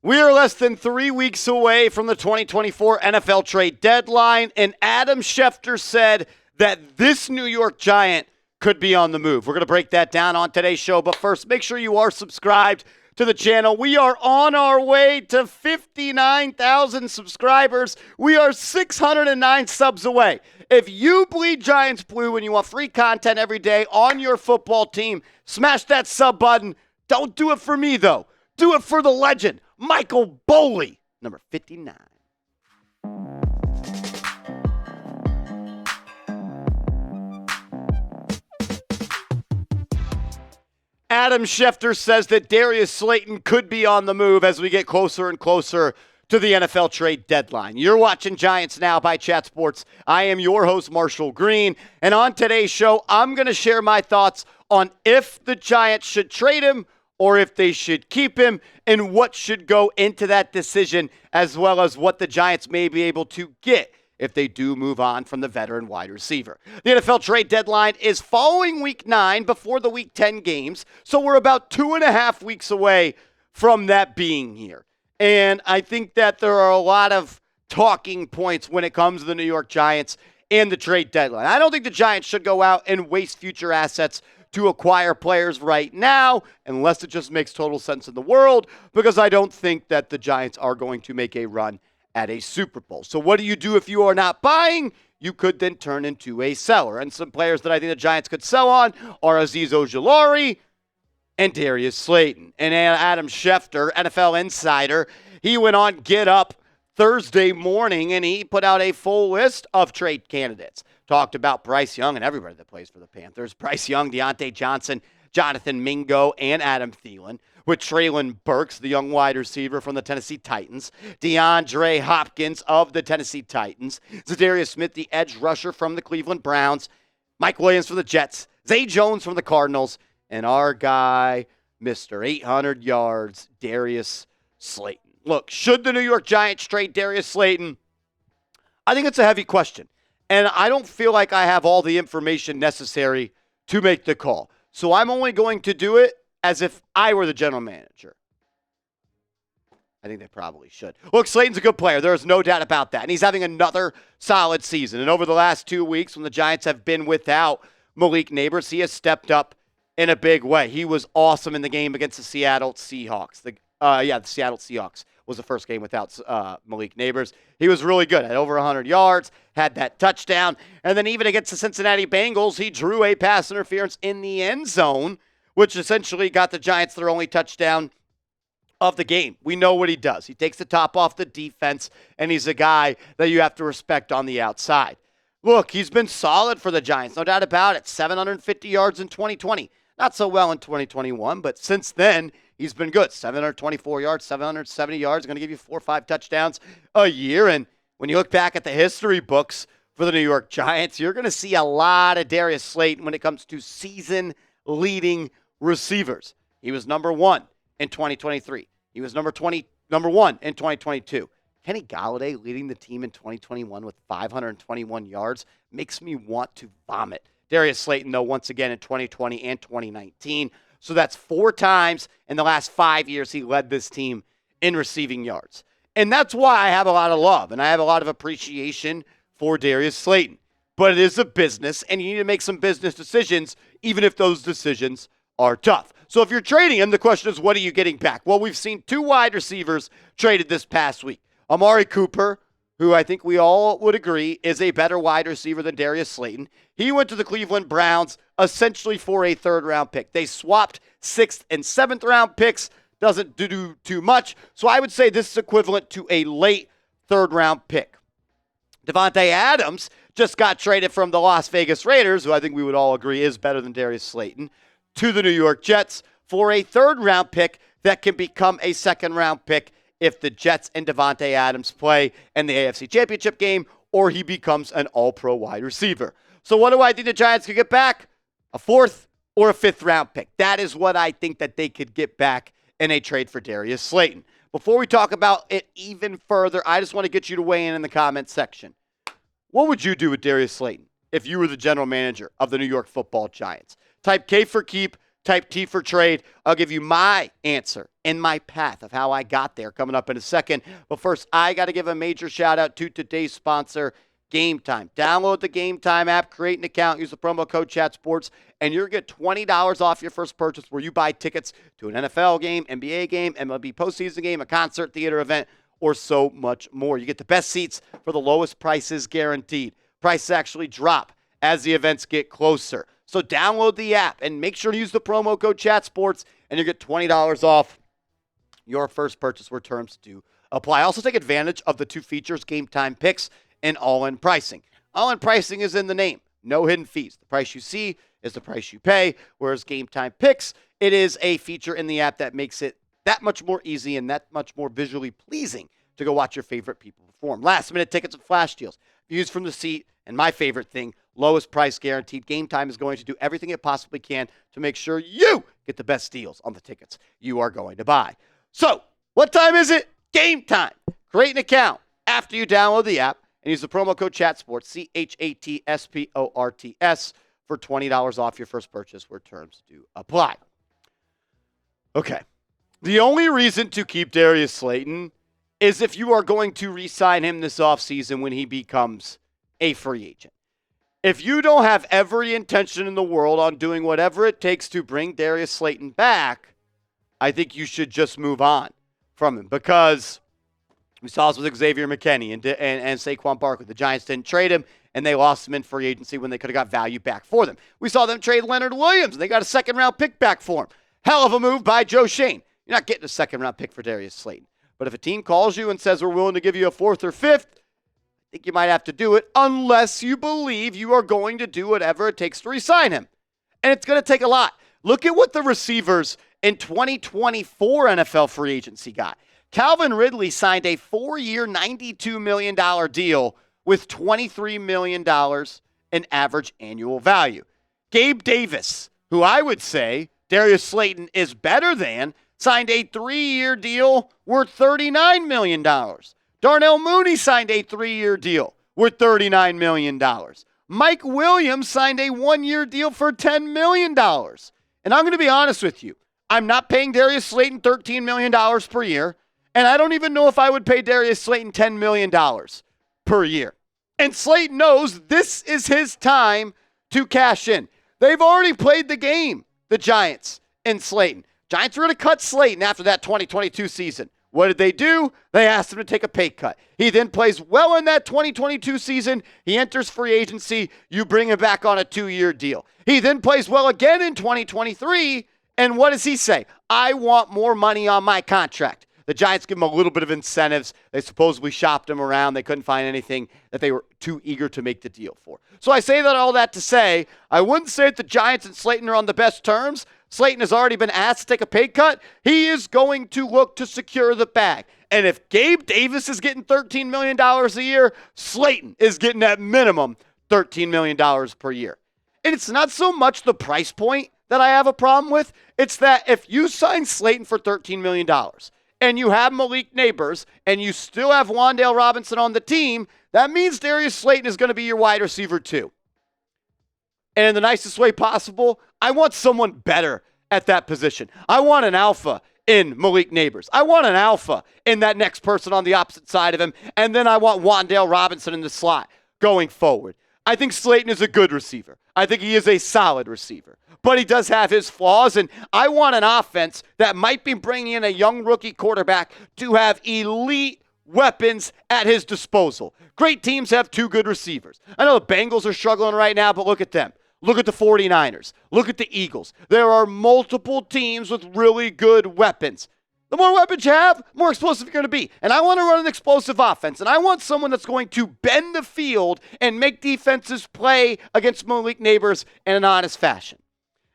We are less than 3 weeks away from the 2024 NFL trade deadline, and Adam Schefter said that this New York Giant could be on the move. We're going to break that down on today's show, but first, make sure you are subscribed to the channel. We are on our way to 59,000 subscribers. We are 609 subs away. If you bleed Giants blue and you want free content every day on your football team, smash that sub button. Don't do it for me, though. Do it for the legend, Michael Boley, number 59. Adam Schefter says that Darius Slayon could be on the move as we get closer and closer to the NFL trade deadline. You're watching Giants Now by Chat Sports. I am your host, Marshall Green, and on today's show, I'm going to share my thoughts on if the Giants should trade him or if they should keep him, and what should go into that decision, as well as what the Giants may be able to get if they do move on from the veteran wide receiver. The NFL trade deadline is following Week 9 before the Week 10 games, so we're about 2.5 weeks away from that being here. And I think that there are a lot of talking points when it comes to the New York Giants and the trade deadline. I don't think the Giants should go out and waste future assets to acquire players right now, unless it just makes total sense in the world, because I don't think that the Giants are going to make a run at a Super Bowl. So what do you do if you are not buying? You could then turn into a seller. And some players that I think the Giants could sell on are Azeez Ojulari and Darius Slayon. And Adam Schefter, NFL insider, he went on Get Up Thursday morning and he put out a full list of trade candidates. Talked about Bryce Young and everybody that plays for the Panthers. Bryce Young, Deontay Johnson, Jonathan Mingo, and Adam Thielen. With Treylon Burks, the young wide receiver from the Tennessee Titans. DeAndre Hopkins of the Tennessee Titans. Zadarius Smith, the edge rusher from the Cleveland Browns. Mike Williams from the Jets. Zay Jones from the Cardinals. And our guy, Mr. 800 yards, Darius Slayon. Look, should the New York Giants trade Darius Slayon? I think it's a heavy question. And I don't feel like I have all the information necessary to make the call. So I'm only going to do it as if I were the general manager. I think they probably should. Look, Slayton's a good player. There is no doubt about that. And he's having another solid season. And over the last 2 weeks, when the Giants have been without Malik Neighbors, he has stepped up in a big way. He was awesome in the game against the Seattle Seahawks. The Seattle Seahawks was the first game without Malik Neighbors. He was really good. Had over 100 yards, had that touchdown. And then even against the Cincinnati Bengals, he drew a pass interference in the end zone, which essentially got the Giants their only touchdown of the game. We know what he does. He takes the top off the defense, and he's a guy that you have to respect on the outside. Look, he's been solid for the Giants, no doubt about it. 750 yards in 2020. Not so well in 2021, but since then, he's been good. 724 yards, 770 yards. Going to give you 4 or 5 touchdowns a year. And when you look back at the history books for the New York Giants, you're going to see a lot of Darius Slayon when it comes to season-leading receivers. He was number 1 in 2023. He was number 1 in 2022. Kenny Golladay leading the team in 2021 with 521 yards makes me want to vomit. Darius Slayon, though, once again in 2020 and 2019. So that's 4 times in the last 5 years he led this team in receiving yards. And that's why I have a lot of love and I have a lot of appreciation for Darius Slayon. But it is a business, and you need to make some business decisions, even if those decisions are tough. So if you're trading him, the question is, what are you getting back? Well, we've seen 2 wide receivers traded this past week. Amari Cooper, who I think we all would agree is a better wide receiver than Darius Slayon. He went to the Cleveland Browns essentially for a 3rd-round pick. They swapped 6th and 7th-round picks. Doesn't do too much. So I would say this is equivalent to a late 3rd-round pick. Davante Adams just got traded from the Las Vegas Raiders, who I think we would all agree is better than Darius Slayon, to the New York Jets for a 3rd-round pick that can become a 2nd-round pick if the Jets and Davante Adams play in the AFC Championship game or he becomes an all-pro wide receiver. So what do I think the Giants could get back? A 4th or a 5th-round pick. That is what I think that they could get back in a trade for Darius Slayon. Before we talk about it even further, I just want to get you to weigh in the comments section. What would you do with Darius Slayon if you were the general manager of the New York Football Giants? Type K for keep, Type T for trade. I'll give you my answer and my path of how I got there coming up in a second. But first, I got to give a major shout out to today's sponsor, Game Time. Download the Game Time app, create an account, use the promo code ChatSports, and you'll get $20 off your first purchase where you buy tickets to an NFL game, NBA game, MLB postseason game, a concert, theater event, or so much more. You get the best seats for the lowest prices guaranteed. Prices actually drop as the events get closer. So download the app and make sure to use the promo code ChatSports, and you get $20 off your first purchase where terms do apply. Also take advantage of the two features, Game Time Picks and all-in pricing. All-in pricing is in the name. No hidden fees. The price you see is the price you pay, whereas Game Time Picks, it is a feature in the app that makes it that much more easy and that much more visually pleasing to go watch your favorite people perform. Last-minute tickets and flash deals. Views from the seat, and my favorite thing, lowest price guaranteed. Game Time is going to do everything it possibly can to make sure you get the best deals on the tickets you are going to buy. So, what time is it? Game time. Create an account after you download the app and use the promo code CHATSPORTS, CHATSPORTS, for $20 off your first purchase where terms do apply. Okay. The only reason to keep Darius Slayon is if you are going to re-sign him this offseason when he becomes a free agent. If you don't have every intention in the world on doing whatever it takes to bring Darius Slayon back, I think you should just move on from him, because we saw this with Xavier McKinney and Saquon Barkley. The Giants didn't trade him, and they lost him in free agency when they could have got value back for them. We saw them trade Leonard Williams, and they got a second-round pick back for him. Hell of a move by Joe Schoen. You're not getting a second-round pick for Darius Slayon. But if a team calls you and says we're willing to give you a fourth or fifth, I think you might have to do it unless you believe you are going to do whatever it takes to re-sign him. And it's going to take a lot. Look at what the receivers in 2024 NFL free agency got. Calvin Ridley signed a 4-year, $92 million deal with $23 million in average annual value. Gabe Davis, who I would say Darius Slayon is better than, signed a 3-year deal worth $39 million. Darnell Mooney signed a 3-year deal worth $39 million. Mike Williams signed a 1-year deal for $10 million. And I'm going to be honest with you. I'm not paying Darius Slayon $13 million per year, and I don't even know if I would pay Darius Slayon $10 million per year. And Slayton knows this is his time to cash in. They've already played the game, the Giants and Slayton. Giants were going to cut Slayton after that 2022 season. What did they do? They asked him to take a pay cut. He then plays well in that 2022 season. He enters free agency. You bring him back on a 2-year deal. He then plays well again in 2023. And what does he say? I want more money on my contract. The Giants give him a little bit of incentives. They supposedly shopped him around. They couldn't find anything that they were too eager to make the deal for. So I say that all that to say, I wouldn't say that the Giants and Slayton are on the best terms. Slayton has already been asked to take a pay cut. He is going to look to secure the bag. And if Gabe Davis is getting $13 million a year, Slayton is getting at minimum $13 million per year. And it's not so much the price point that I have a problem with. It's that if you sign Slayton for $13 million and you have Malik Neighbors and you still have Wan'Dale Robinson on the team, that means Darius Slayon is going to be your wide receiver too. And in the nicest way possible, I want someone better at that position. I want an alpha in Malik Neighbors. I want an alpha in that next person on the opposite side of him. And then I want Wan'Dale Robinson in the slot going forward. I think Slayton is a good receiver. I think he is a solid receiver. But he does have his flaws, and I want an offense that might be bringing in a young rookie quarterback to have elite weapons at his disposal. Great teams have 2 good receivers. I know the Bengals are struggling right now, but look at them. Look at the 49ers. Look at the Eagles. There are multiple teams with really good weapons. The more weapons you have, the more explosive you're going to be. And I want to run an explosive offense. And I want someone that's going to bend the field and make defenses play against Malik Neighbors in an honest fashion.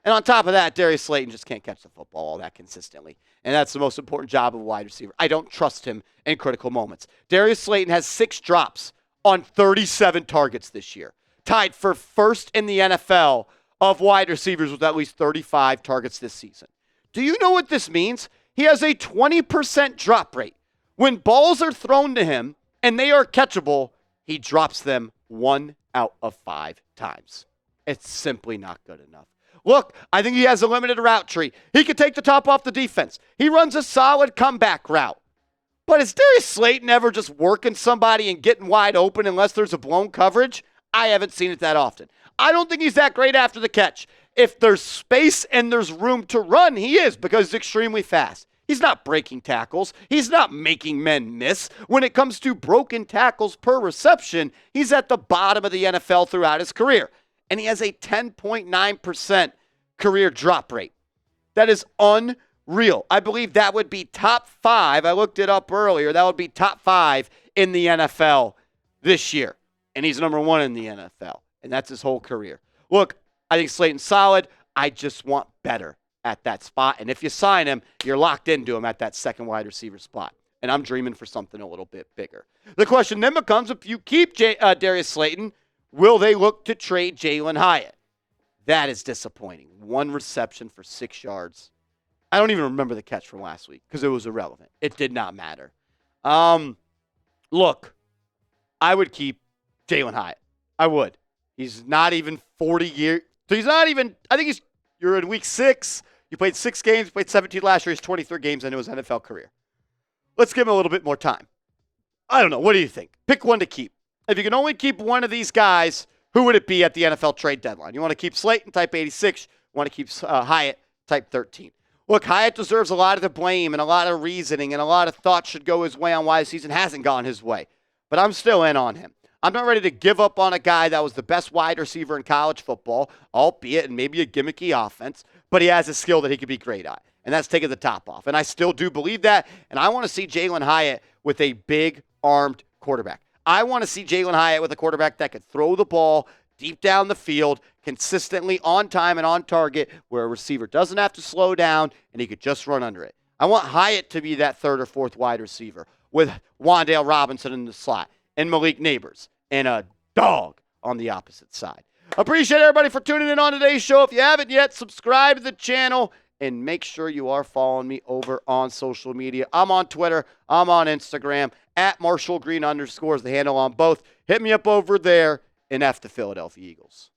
And on top of that, Darius Slayon just can't catch the football all that consistently. And that's the most important job of a wide receiver. I don't trust him in critical moments. Darius Slayon has 6 drops on 37 targets this year, tied for first in the NFL of wide receivers with at least 35 targets this season. Do you know what this means? He has a 20% drop rate. When balls are thrown to him and they are catchable, he drops them 1 out of 5 times. It's simply not good enough. Look, I think he has a limited route tree. He could take the top off the defense. He runs a solid comeback route. But is Darius Slayton ever just working somebody and getting wide open unless there's a blown coverage? I haven't seen it that often. I don't think he's that great after the catch. If there's space and there's room to run, he is, because he's extremely fast. He's not breaking tackles. He's not making men miss. When it comes to broken tackles per reception, he's at the bottom of the NFL throughout his career. And he has a 10.9% career drop rate. That is unreal. I believe that would be top 5. I looked it up earlier. That would be top 5 in the NFL this year. And he's number 1 in the NFL. And that's his whole career. Look, I think Slayton's solid. I just want better at that spot. And if you sign him, you're locked into him at that second wide receiver spot. And I'm dreaming for something a little bit bigger. The question then becomes, if you keep Darius Slayton, will they look to trade Jalin Hyatt? That is disappointing. 1 reception for 6 yards. I don't even remember the catch from last week because it was irrelevant. It did not matter. Look, I would keep Jalin Hyatt. I would. He's not even 40 years. He's not even, I think you're in week 6. You played 6 games, you played 17 last year. He's 23 games into his NFL career. Let's give him a little bit more time. I don't know. What do you think? Pick one to keep. If you can only keep one of these guys, who would it be at the NFL trade deadline? You want to keep Slayton, type 86. You want to keep Hyatt, type 13. Look, Hyatt deserves a lot of the blame and a lot of reasoning, and a lot of thoughts should go his way on why the season hasn't gone his way. But I'm still in on him. I'm not ready to give up on a guy that was the best wide receiver in college football, albeit in maybe a gimmicky offense, but he has a skill that he could be great at, and that's taking the top off. And I still do believe that, and I want to see Jalin Hyatt with a big-armed quarterback. I want to see Jalin Hyatt with a quarterback that could throw the ball deep down the field, consistently on time and on target, where a receiver doesn't have to slow down and he could just run under it. I want Hyatt to be that 3rd or 4th wide receiver with Wan'Dale Robinson in the slot and Malik Neighbors and a dog on the opposite side. Appreciate everybody for tuning in on today's show. If you haven't yet, subscribe to the channel and make sure you are following me over on social media. I'm on Twitter. I'm on Instagram. At @MarshallGreen_ is the handle on both. Hit me up over there, and F the Philadelphia Eagles.